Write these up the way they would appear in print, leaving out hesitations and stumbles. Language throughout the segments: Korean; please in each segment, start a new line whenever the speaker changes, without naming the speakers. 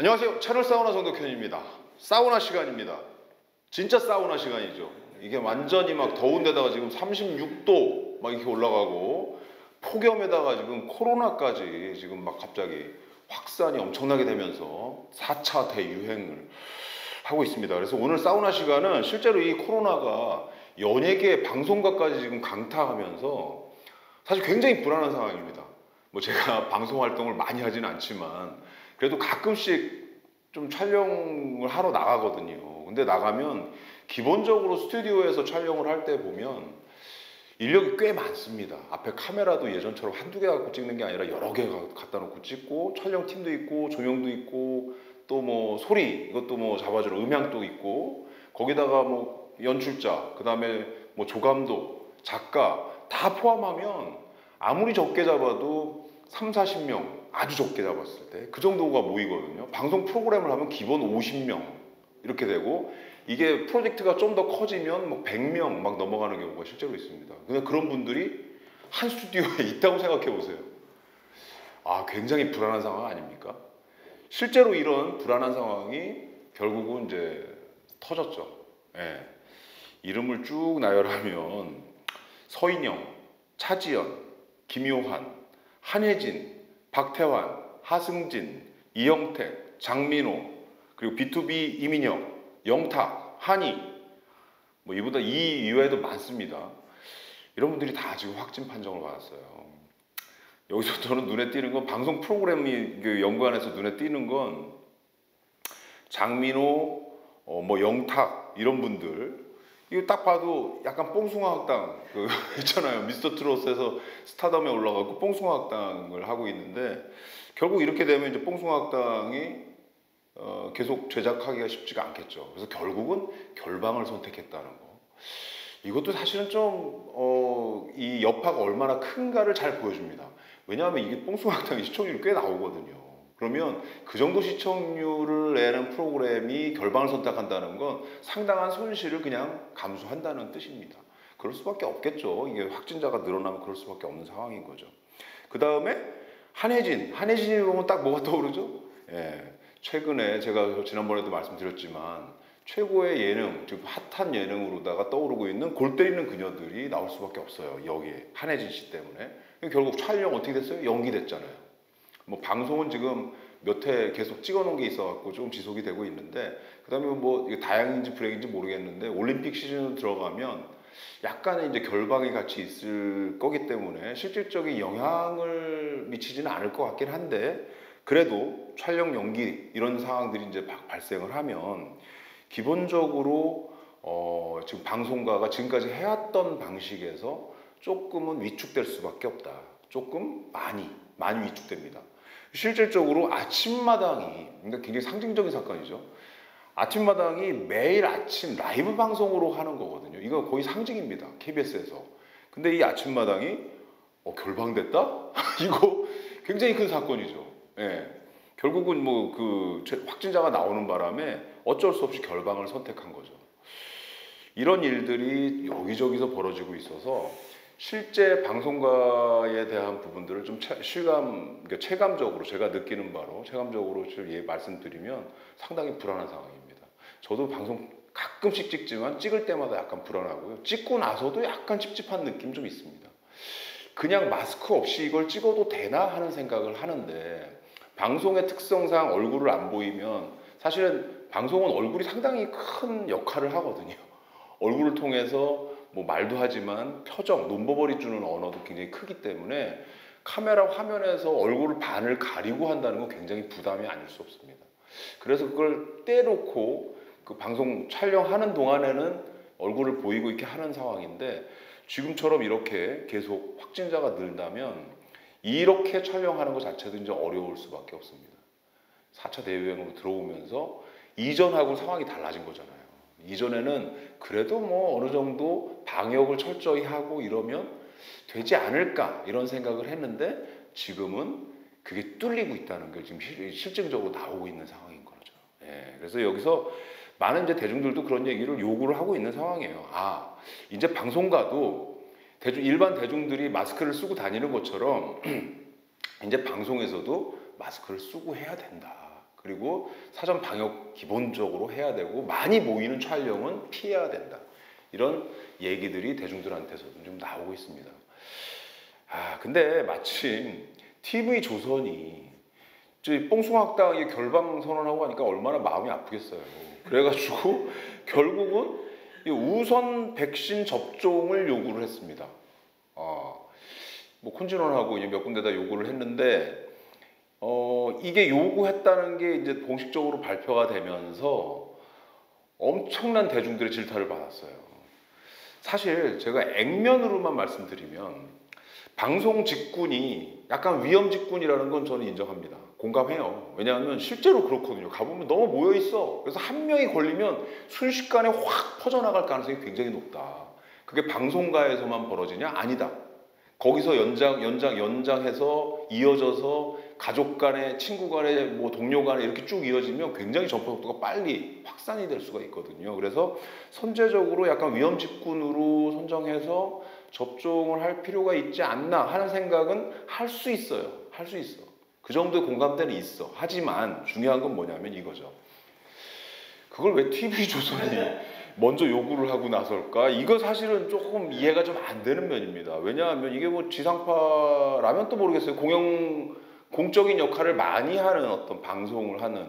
안녕하세요. 채널 사우나 정덕현입니다. 사우나 시간입니다. 진짜 사우나 시간이죠. 이게 완전히 막 더운 데다가 지금 36도 막 이렇게 올라가고 폭염에다가 지금 코로나까지 지금 막 갑자기 확산이 엄청나게 되면서 4차 대유행을 하고 있습니다. 그래서 오늘 사우나 시간은 실제로 이 코로나가 연예계 방송가까지 지금 강타하면서 사실 굉장히 불안한 상황입니다. 뭐 제가 방송 활동을 많이 하지는 않지만 그래도 가끔씩 좀 촬영을 하러 나가거든요. 근데 나가면 기본적으로 스튜디오에서 촬영을 할 때 보면 인력이 꽤 많습니다. 앞에 카메라도 예전처럼 한두 개 갖고 찍는 게 아니라 여러 개 갖다 놓고 찍고 촬영팀도 있고 조명도 있고 또 뭐 소리 이것도 뭐 잡아주러 음향도 있고 거기다가 뭐 연출자 그 다음에 뭐 조감독 작가 다 포함하면 아무리 적게 잡아도 3, 40명 아주 적게 잡았을 때 그 정도가 모이거든요. 방송 프로그램을 하면 기본 50명 이렇게 되고 이게 프로젝트가 좀 더 커지면 뭐 100명 막 넘어가는 경우가 실제로 있습니다. 근데 그런 분들이 한 스튜디오에 있다고 생각해 보세요. 아, 굉장히 불안한 상황 아닙니까? 실제로 이런 불안한 상황이 결국은 이제 터졌죠. 예. 이름을 쭉 나열하면 서인영, 차지연, 김요한, 한혜진, 박태환, 하승진, 이영택, 장민호, 그리고 B2B 이민혁, 영탁, 한희, 뭐 이보다 이 이외에도 많습니다. 이런 분들이 다 지금 확진 판정을 받았어요. 여기서 저는 눈에 띄는 건 방송 프로그램이 연관해서 눈에 띄는 건 장민호, 뭐 영탁 이런 분들 이거 딱 봐도 약간 뽕숭아 학당 그 있잖아요. 미스터 트롯에서 스타덤에 올라가고 뽕숭아 학당을 하고 있는데 결국 이렇게 되면 이제 뽕숭아 학당이 계속 제작하기가 쉽지가 않겠죠. 그래서 결국은 결방을 선택했다는 거. 이것도 사실은 좀 이 여파가 얼마나 큰가를 잘 보여줍니다. 왜냐하면 이게 뽕숭아 학당이 시청률이 꽤 나오거든요. 그러면 그 정도 시청률을 내는 프로그램이 결방을 선택한다는 건 상당한 손실을 그냥 감수한다는 뜻입니다. 그럴 수밖에 없겠죠. 이게 확진자가 늘어나면 그럴 수밖에 없는 상황인 거죠. 그 다음에 한혜진이 보면 딱 뭐가 떠오르죠? 예, 최근에 제가 지난번에도 말씀드렸지만 최고의 예능, 즉 핫한 예능으로다가 떠오르고 있는 골 때리는 그녀들이 나올 수밖에 없어요. 여기에 한혜진 씨 때문에. 결국 촬영 어떻게 됐어요? 연기됐잖아요. 뭐 방송은 지금 몇 회 계속 찍어놓은 게 있어갖고 좀 지속이 되고 있는데 그다음에 뭐 이게 다양인지 불행인지 모르겠는데 올림픽 시즌으로 들어가면 약간의 이제 결방이 같이 있을 거기 때문에 실질적인 영향을 미치지는 않을 것 같긴 한데 그래도 촬영 연기 이런 상황들이 이제 발생을 하면 기본적으로 지금 방송가가 지금까지 해왔던 방식에서 조금은 위축될 수밖에 없다. 조금 많이 위축됩니다. 실질적으로 아침마당이 그러니까 굉장히 상징적인 사건이죠. 아침마당이 매일 아침 라이브 방송으로 하는 거거든요. 이거 거의 상징입니다. KBS에서. 근데 이 아침마당이 결방됐다? 이거 굉장히 큰 사건이죠. 예. 결국은 뭐 그 확진자가 나오는 바람에 어쩔 수 없이 결방을 선택한 거죠. 이런 일들이 여기저기서 벌어지고 있어서 실제 방송가에 대한 부분들을 좀 체감적으로 제가 느끼는 바로 체감적으로 말씀드리면 상당히 불안한 상황입니다. 저도 방송 가끔씩 찍지만 찍을 때마다 약간 불안하고요. 찍고 나서도 약간 찝찝한 느낌 좀 있습니다. 그냥 마스크 없이 이걸 찍어도 되나 하는 생각을 하는데 방송의 특성상 얼굴을 안 보이면 사실은 방송은 얼굴이 상당히 큰 역할을 하거든요. 얼굴을 통해서 뭐 말도 하지만 표정, 논버버리 주는 언어도 굉장히 크기 때문에 카메라 화면에서 얼굴을 반을 가리고 한다는 건 굉장히 부담이 아닐 수 없습니다. 그래서 그걸 떼놓고 그 방송 촬영하는 동안에는 얼굴을 보이고 이렇게 하는 상황인데 지금처럼 이렇게 계속 확진자가 늘다면 이렇게 촬영하는 것 자체도 이제 어려울 수밖에 없습니다. 4차 대유행으로 들어오면서 이전하고 상황이 달라진 거잖아요. 이전에는 그래도 뭐 어느 정도 방역을 철저히 하고 이러면 되지 않을까 이런 생각을 했는데 지금은 그게 뚫리고 있다는 게 지금 실증적으로 나오고 있는 상황인 거죠. 예, 그래서 여기서 많은 이제 대중들도 그런 얘기를 요구를 하고 있는 상황이에요. 아, 이제 방송가도 일반 대중들이 마스크를 쓰고 다니는 것처럼 이제 방송에서도 마스크를 쓰고 해야 된다. 그리고 사전 방역 기본적으로 해야 되고 많이 모이는 촬영은 피해야 된다. 이런 얘기들이 대중들한테서도 좀 나오고 있습니다. 근데 마침 TV조선이 뽕숭아학당이 결방 선언하고 하니까 얼마나 마음이 아프겠어요. 그래가지고 결국은 우선 백신 접종을 요구를 했습니다. 뭐 콘진원하고 몇 군데다 요구를 했는데 이게 요구했다는 게 이제 공식적으로 발표가 되면서 엄청난 대중들의 질타를 받았어요. 사실 제가 액면으로만 말씀드리면 방송 직군이 약간 위험 직군이라는 건 저는 인정합니다. 공감해요. 왜냐하면 실제로 그렇거든요. 가보면 너무 모여 있어. 그래서 한 명이 걸리면 순식간에 확 퍼져나갈 가능성이 굉장히 높다. 그게 방송가에서만 벌어지냐? 아니다. 거기서 연장해서 이어져서 가족 간에, 친구 간에, 뭐 동료 간에 이렇게 쭉 이어지면 굉장히 전파 속도가 빨리 확산이 될 수가 있거든요. 그래서 선제적으로 약간 위험 직군으로 선정해서 접종을 할 필요가 있지 않나 하는 생각은 할 수 있어요. 할 수 있어. 그 정도의 공감대는 있어. 하지만 중요한 건 뭐냐면 이거죠. 그걸 왜 TV조선이 먼저 요구를 하고 나설까? 이거 사실은 조금 이해가 좀 안 되는 면입니다. 왜냐하면 이게 뭐 지상파라면 또 모르겠어요. 공적인 역할을 많이 하는 어떤 방송을 하는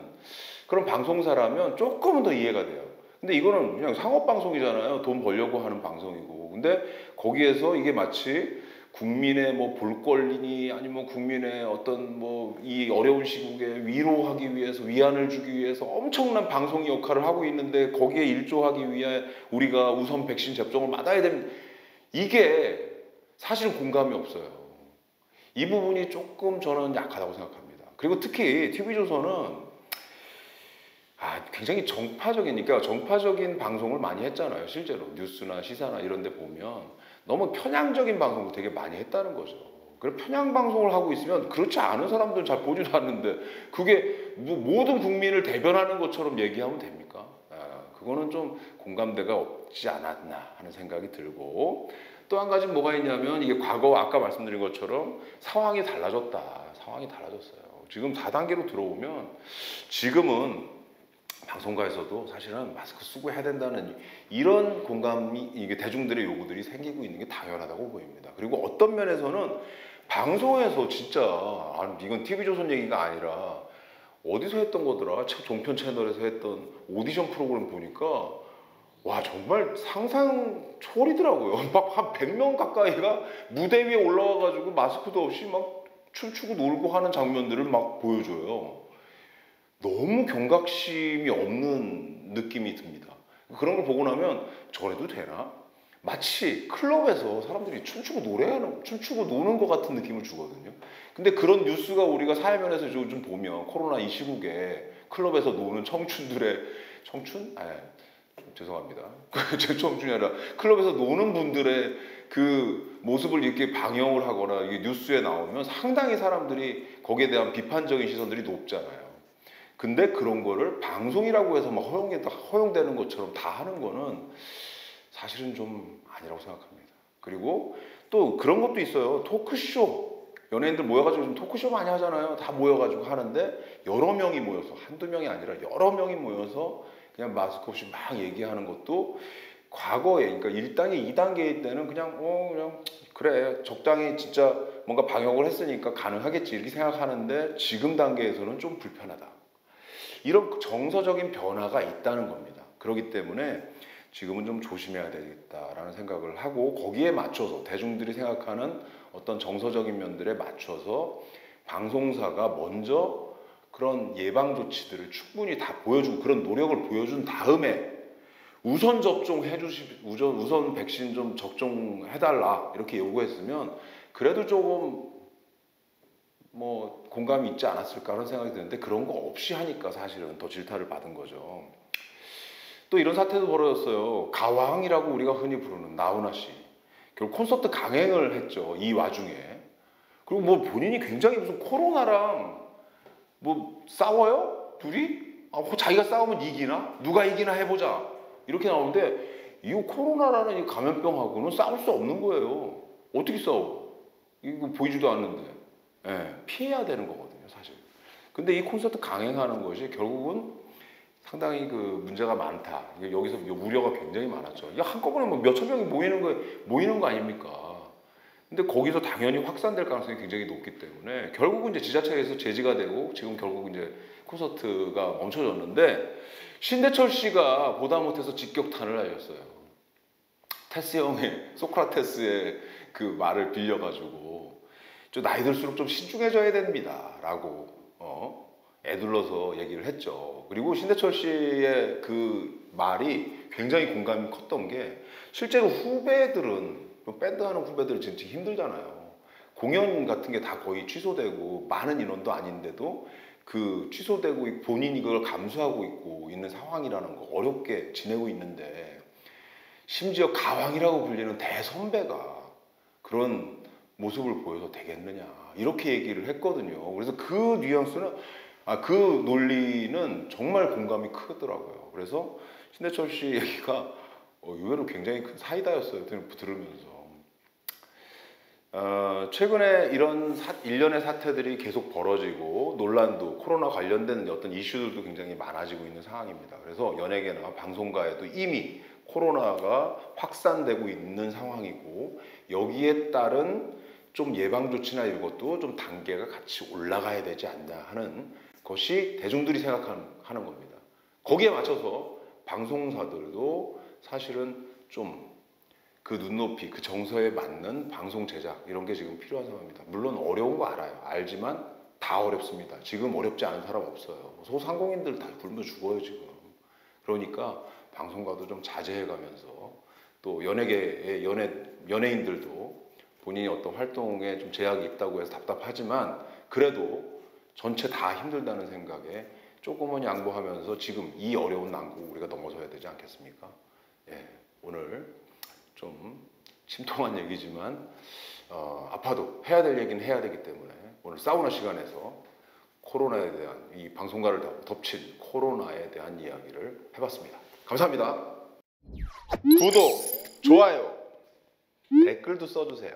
그런 방송사라면 조금은 더 이해가 돼요. 근데 이거는 그냥 상업방송이잖아요. 돈 벌려고 하는 방송이고. 근데 거기에서 이게 마치 국민의 뭐 볼 권리니 아니면 국민의 어떤 뭐 이 어려운 시국에 위로하기 위해서 위안을 주기 위해서 엄청난 방송의 역할을 하고 있는데 거기에 일조하기 위해 우리가 우선 백신 접종을 받아야 됩니다. 이게 사실 공감이 없어요. 이 부분이 조금 저는 약하다고 생각합니다. 그리고 특히 TV조선은 굉장히 정파적인 방송을 많이 했잖아요. 실제로 뉴스나 시사나 이런 데 보면 너무 편향적인 방송을 되게 많이 했다는 거죠. 그리고 편향 방송을 하고 있으면 그렇지 않은 사람들은 잘 보지도 않는데 그게 모든 국민을 대변하는 것처럼 얘기하면 됩니까? 그거는 좀 공감대가 없지 않았나 하는 생각이 들고 또 한 가지 뭐가 있냐면 이게 과거 아까 말씀드린 것처럼 상황이 달라졌다. 상황이 달라졌어요. 지금 4단계로 들어오면 지금은 방송가에서도 사실은 마스크 쓰고 해야 된다는 이런 공감이 이게 대중들의 요구들이 생기고 있는 게 당연하다고 보입니다. 그리고 어떤 면에서는 방송에서 진짜 이건 TV조선 얘기가 아니라 어디서 했던 거더라? 종편 채널에서 했던 오디션 프로그램 보니까 와 정말 상상 초월이더라고요. 막 한 100명 가까이가 무대 위에 올라와가지고 마스크도 없이 막 춤추고 놀고 하는 장면들을 막 보여줘요. 너무 경각심이 없는 느낌이 듭니다. 그런 걸 보고 나면 저래도 되나? 마치 클럽에서 사람들이 춤추고 노는 것 같은 느낌을 주거든요. 근데 그런 뉴스가 우리가 사회면에서 좀 보면 코로나 이 시국에 클럽에서 노는 청춘? 죄송합니다. 제 청춘이 아니라 클럽에서 노는 분들의 그 모습을 이렇게 방영을 하거나 이게 뉴스에 나오면 상당히 사람들이 거기에 대한 비판적인 시선들이 높잖아요. 근데 그런 거를 방송이라고 해서 막 허용되는 것처럼 다 하는 거는 사실은 좀 아니라고 생각합니다. 그리고 또 그런 것도 있어요. 토크쇼. 연예인들 모여가지고 좀 토크쇼 많이 하잖아요. 다 모여가지고 하는데 여러 명이 모여서 한두 명이 아니라 여러 명이 모여서 그냥 마스크 없이 막 얘기하는 것도 과거에 그러니까 1단계, 2단계일 때는 그냥 그래 적당히 진짜 뭔가 방역을 했으니까 가능하겠지 이렇게 생각하는데 지금 단계에서는 좀 불편하다. 이런 정서적인 변화가 있다는 겁니다. 그렇기 때문에 지금은 좀 조심해야 되겠다라는 생각을 하고 거기에 맞춰서 대중들이 생각하는 어떤 정서적인 면들에 맞춰서 방송사가 먼저 그런 예방 조치들을 충분히 다 보여주고 그런 노력을 보여준 다음에 우선 우선 백신 좀 접종해달라 이렇게 요구했으면 그래도 조금 뭐 공감이 있지 않았을까 하는 생각이 드는데 그런 거 없이 하니까 사실은 더 질타를 받은 거죠. 또 이런 사태도 벌어졌어요. 가왕이라고 우리가 흔히 부르는 나훈아 씨. 결국 콘서트 강행을 했죠. 이 와중에. 그리고 뭐 본인이 굉장히 무슨 코로나랑 뭐 싸워요? 둘이? 자기가 싸우면 이기나? 누가 이기나 해보자. 이렇게 나오는데 이 코로나라는 이 감염병하고는 싸울 수 없는 거예요. 어떻게 싸워? 이거 보이지도 않는데. 피해야 되는 거거든요, 사실. 근데 이 콘서트 강행하는 것이 결국은 상당히 그 문제가 많다. 여기서 우려가 굉장히 많았죠. 이게 한꺼번에 뭐 몇천 명이 모이는 거 아닙니까? 근데 거기서 당연히 확산될 가능성이 굉장히 높기 때문에 결국은 이제 지자체에서 제지가 되고 지금 결국 이제 콘서트가 멈춰졌는데 신대철 씨가 보다 못해서 직격탄을 날렸어요. 테스 형의 소크라테스의 그 말을 빌려가지고 좀 나이 들수록 좀 신중해져야 됩니다라고 애둘러서 얘기를 했죠. 그리고 신대철 씨의 그 말이 굉장히 공감이 컸던 게 실제로 후배들은 밴드 하는 후배들은 진짜 힘들잖아요. 공연 같은 게 다 거의 취소되고 많은 인원도 아닌데도 그 취소되고 본인이 그걸 감수하고 있고 있는 상황이라는 거 어렵게 지내고 있는데 심지어 가왕이라고 불리는 대선배가 그런 모습을 보여서 되겠느냐 이렇게 얘기를 했거든요. 그래서 그 뉘앙스는 그 논리는 정말 공감이 크더라고요. 그래서 신대철 씨 얘기가 의외로 굉장히 큰 사이다였어요. 들으면서 최근에 이런 일련의 사태들이 계속 벌어지고 논란도 코로나 관련된 어떤 이슈들도 굉장히 많아지고 있는 상황입니다. 그래서 연예계나 방송가에도 이미 코로나가 확산되고 있는 상황이고 여기에 따른 좀 예방 조치나 이것도 좀 단계가 같이 올라가야 되지 않나 하는 것이 대중들이 생각하는 겁니다. 거기에 맞춰서 방송사들도 사실은 좀 그 눈높이, 그 정서에 맞는 방송 제작 이런 게 지금 필요한 상황입니다. 물론 어려운 거 알아요. 알지만 다 어렵습니다. 지금 어렵지 않은 사람 없어요. 소상공인들 다 굶어 죽어요 지금. 그러니까 방송가도 좀 자제해가면서 또 연예계의 연예인들도 본인이 어떤 활동에 좀 제약이 있다고 해서 답답하지만 그래도 전체 다 힘들다는 생각에 조금은 양보하면서 지금 이 어려운 난국 우리가 넘어서야 되지 않겠습니까? 예, 오늘 좀 심통한 얘기지만 아파도 해야 될 얘기는 해야 되기 때문에 오늘 사우나 시간에서 코로나에 대한 이 방송가를 덮친 코로나에 대한 이야기를 해봤습니다. 감사합니다. 구독, 좋아요, 댓글도 써주세요.